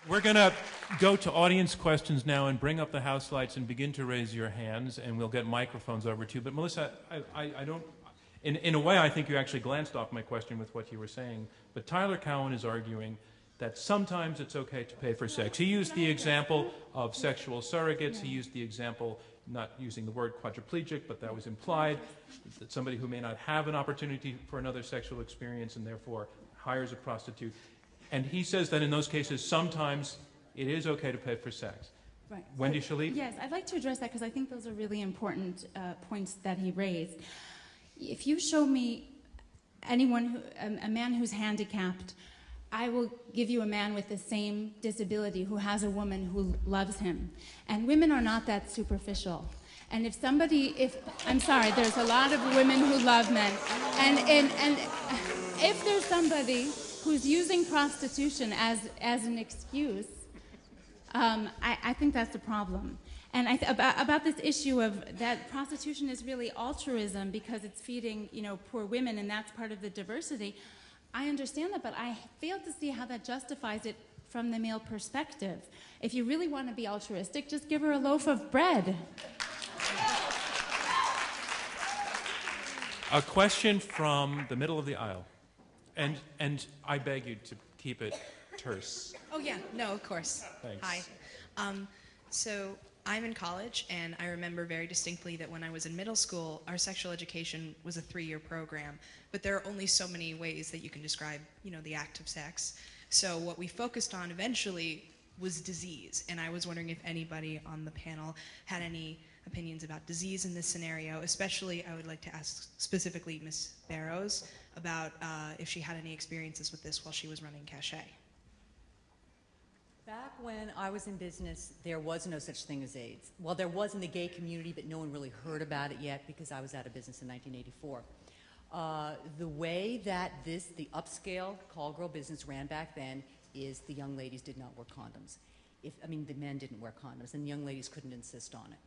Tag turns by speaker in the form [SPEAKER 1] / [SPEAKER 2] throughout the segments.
[SPEAKER 1] We're going to go to audience questions now and bring up the house lights and begin to raise your hands, and we'll get microphones over to you. But Melissa, I don't... In a way, I think you actually glanced off my question with what you were saying. But Tyler Cowen is arguing that sometimes it's okay to pay for sex. He used the example of sexual surrogates. He used the example, not using the word quadriplegic, but that was implied, that somebody who may not have an opportunity for another sexual experience and therefore hires a prostitute. And he says that in those cases, sometimes it is okay to pay for sex.
[SPEAKER 2] Right.
[SPEAKER 1] Wendy Shalit?
[SPEAKER 2] Yes, I'd like to address that because I think those are really important points that he raised. If you show me anyone, a man who's handicapped, I will give you a man with the same disability who has a woman who loves him. And women are not that superficial. And I'm sorry, there's a lot of women who love men. And if there's somebody who's using prostitution as an excuse, I think that's a problem. And about this issue of that prostitution is really altruism because it's feeding, poor women, and that's part of the diversity. I understand that, but I fail to see how that justifies it from the male perspective. If you really want to be altruistic, just give her a loaf of bread.
[SPEAKER 1] A question from the middle of the aisle. And I beg you to keep it terse.
[SPEAKER 3] Oh, yeah. No, of course.
[SPEAKER 1] Thanks.
[SPEAKER 3] Hi. So I'm in college, and I remember very distinctly that when I was in middle school, our sexual education was a 3-year program, but there are only so many ways that you can describe, the act of sex. So what we focused on eventually was disease, and I was wondering if anybody on the panel had any opinions about disease in this scenario. Especially, I would like to ask specifically Ms. Barrows about if she had any experiences with this while she was running Cachet.
[SPEAKER 4] Back when I was in business, there was no such thing as AIDS. Well, there was in the gay community, but no one really heard about it yet because I was out of business in 1984. The way that the upscale call girl business ran back then is the young ladies did not wear condoms. The men didn't wear condoms, and the young ladies couldn't insist on it.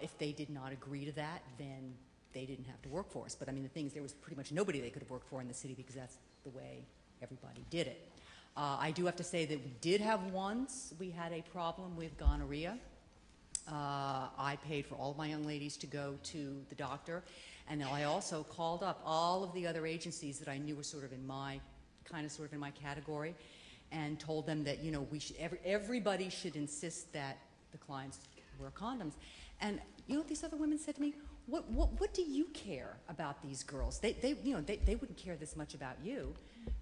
[SPEAKER 4] If they did not agree to that, then they didn't have to work for us. But the thing is, there was pretty much nobody they could have worked for in the city because that's the way everybody did it. I do have to say that we did have we had a problem with gonorrhea. I paid for all of my young ladies to go to the doctor, and I also called up all of the other agencies that I knew were sort of in my category, and told them that everybody should insist that the clients wear condoms. And what these other women said to me? What do you care about these girls? They wouldn't care this much about you.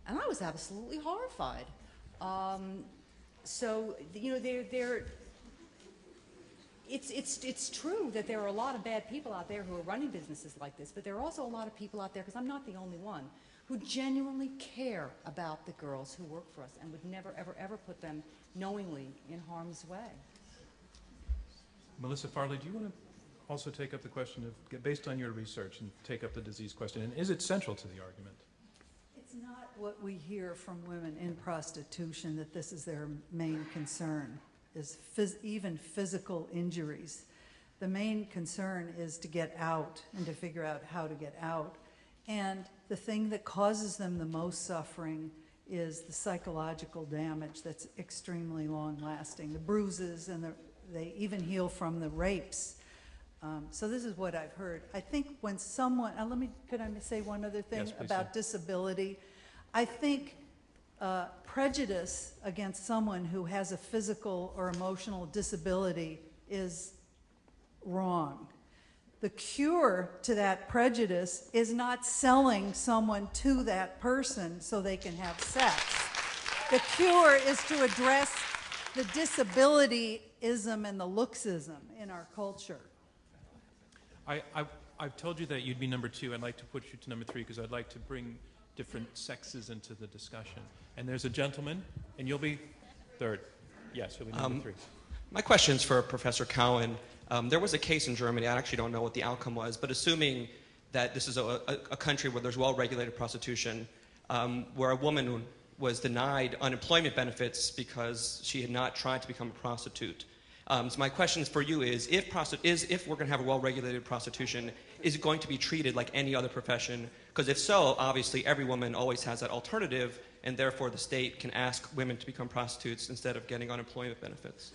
[SPEAKER 4] And I was absolutely horrified. It's true that there are a lot of bad people out there who are running businesses like this, but there are also a lot of people out there, because I'm not the only one, who genuinely care about the girls who work for us and would never, ever, ever put them knowingly in harm's way.
[SPEAKER 1] Melissa Farley, do you want to also take up the question of, based on your research, and take up the disease question, and is it central to the argument?
[SPEAKER 5] It's not what we hear from women in prostitution that this is their main concern, is even physical injuries. The main concern is to get out and to figure out how to get out. And the thing that causes them the most suffering is the psychological damage that's extremely long-lasting. The bruises, and they even heal from the rapes. So this is what I've heard. I think when someone, could I say one other thing?
[SPEAKER 1] Yes,
[SPEAKER 5] about disability? I think prejudice against someone who has a physical or emotional disability is wrong. The cure to that prejudice is not selling someone to that person so they can have sex. The cure is to address the disabilityism and the looksism in our culture.
[SPEAKER 1] I've told you that you'd be number 2. I'd like to put you to number 3 because I'd like to bring different sexes into the discussion. And there's a gentleman, and you'll be 3rd. Yes, you'll be number 3.
[SPEAKER 6] My question's for Professor Cowen. There was a case in Germany, I actually don't know what the outcome was, but assuming that this is a country where there's well-regulated prostitution, where a woman was denied unemployment benefits because she had not tried to become a prostitute. So my question for you is, if we're going to have a well-regulated prostitution, is it going to be treated like any other profession? Because if so, obviously every woman always has that alternative and therefore the state can ask women to become prostitutes instead of getting unemployment benefits.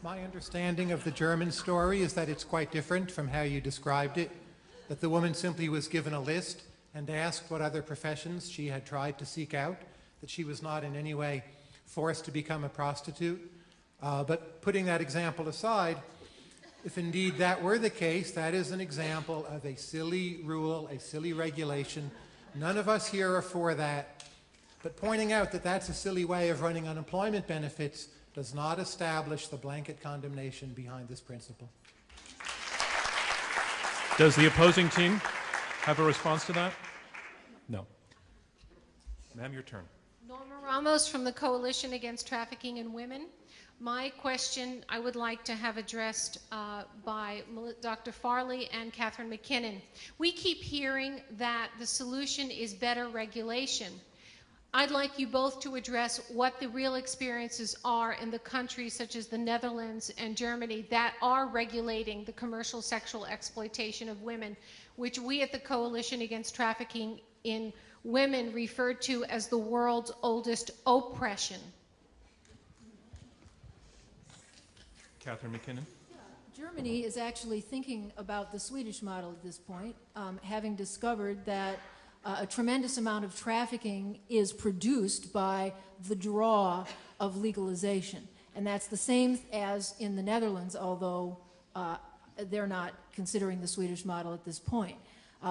[SPEAKER 7] My understanding of the German story is that it's quite different from how you described it, that the woman simply was given a list and asked what other professions she had tried to seek out, that she was not in any way forced to become a prostitute. But putting that example aside, if indeed that were the case, that is an example of a silly rule, a silly regulation. None of us here are for that. But pointing out that that's a silly way of running unemployment benefits does not establish the blanket condemnation behind this principle.
[SPEAKER 1] Does the opposing team have a response to that? No. Ma'am, your turn.
[SPEAKER 8] Norma Ramos from the Coalition Against Trafficking in Women. My question I would like to have addressed by Dr. Farley and Catherine Mackinnon. We keep hearing that the solution is better regulation. I'd like you both to address what the real experiences are in the countries such as the Netherlands and Germany that are regulating the commercial sexual exploitation of women, which we at the Coalition Against Trafficking in Women refer to as the world's oldest oppression.
[SPEAKER 1] Catherine Mackinnon.
[SPEAKER 9] Germany is actually thinking about the Swedish model at this point, having discovered that a tremendous amount of trafficking is produced by the draw of legalization. And that's the same as in the Netherlands, although they're not considering the Swedish model at this point,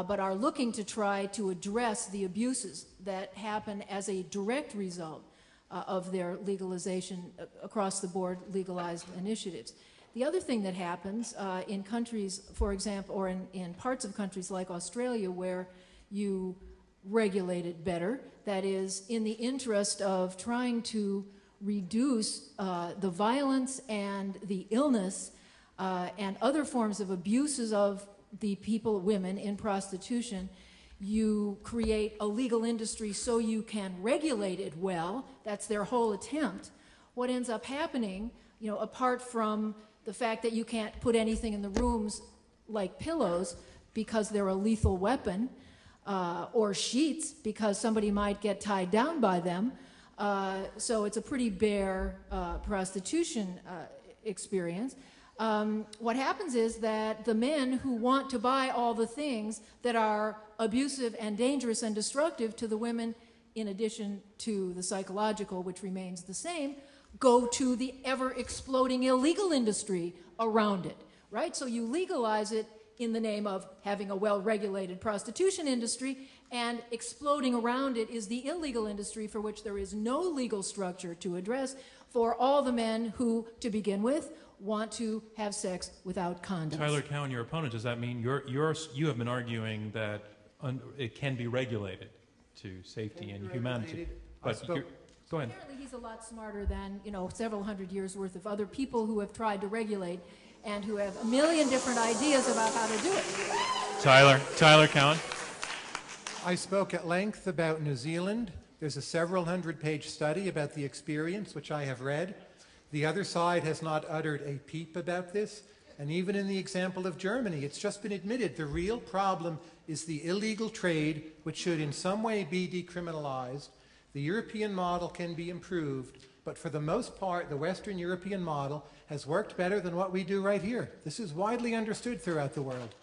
[SPEAKER 9] but are looking to try to address the abuses that happen as a direct result of their legalization across the board legalized initiatives. The other thing that happens in countries, for example, or in parts of countries like Australia where you regulate it better, that is in the interest of trying to reduce the violence and the illness and other forms of abuses of the people, women in prostitution, you create a legal industry so you can regulate it well. That's their whole attempt. What ends up happening, you know, apart from the fact that you can't put anything in the rooms like pillows because they're a lethal weapon, or sheets because somebody might get tied down by them. So it's a pretty bare prostitution experience. What happens is that the men who want to buy all the things that are abusive and dangerous and destructive to the women, in addition to the psychological, which remains the same, go to the ever-exploding illegal industry around it, right? So you legalize it in the name of having a well-regulated prostitution industry, and exploding around it is the illegal industry for which there is no legal structure to address for all the men who, to begin with, want to have sex without condoms.
[SPEAKER 1] Tyler Cowen, your opponent, does that mean you have been arguing that it can be regulated to safety and humanity? But go ahead.
[SPEAKER 9] Apparently he's a lot smarter than, you know, several hundred years worth of other people who have tried to regulate and who have a million different ideas about how to do it.
[SPEAKER 1] Tyler Cowen.
[SPEAKER 7] I spoke at length about New Zealand. There's a several hundred-page study about the experience, which I have read. The other side has not uttered a peep about this. And even in the example of Germany, it's just been admitted the real problem is the illegal trade, which should in some way be decriminalized. The European model can be improved, but for the most part, the Western European model has worked better than what we do right here. This is widely understood throughout the world.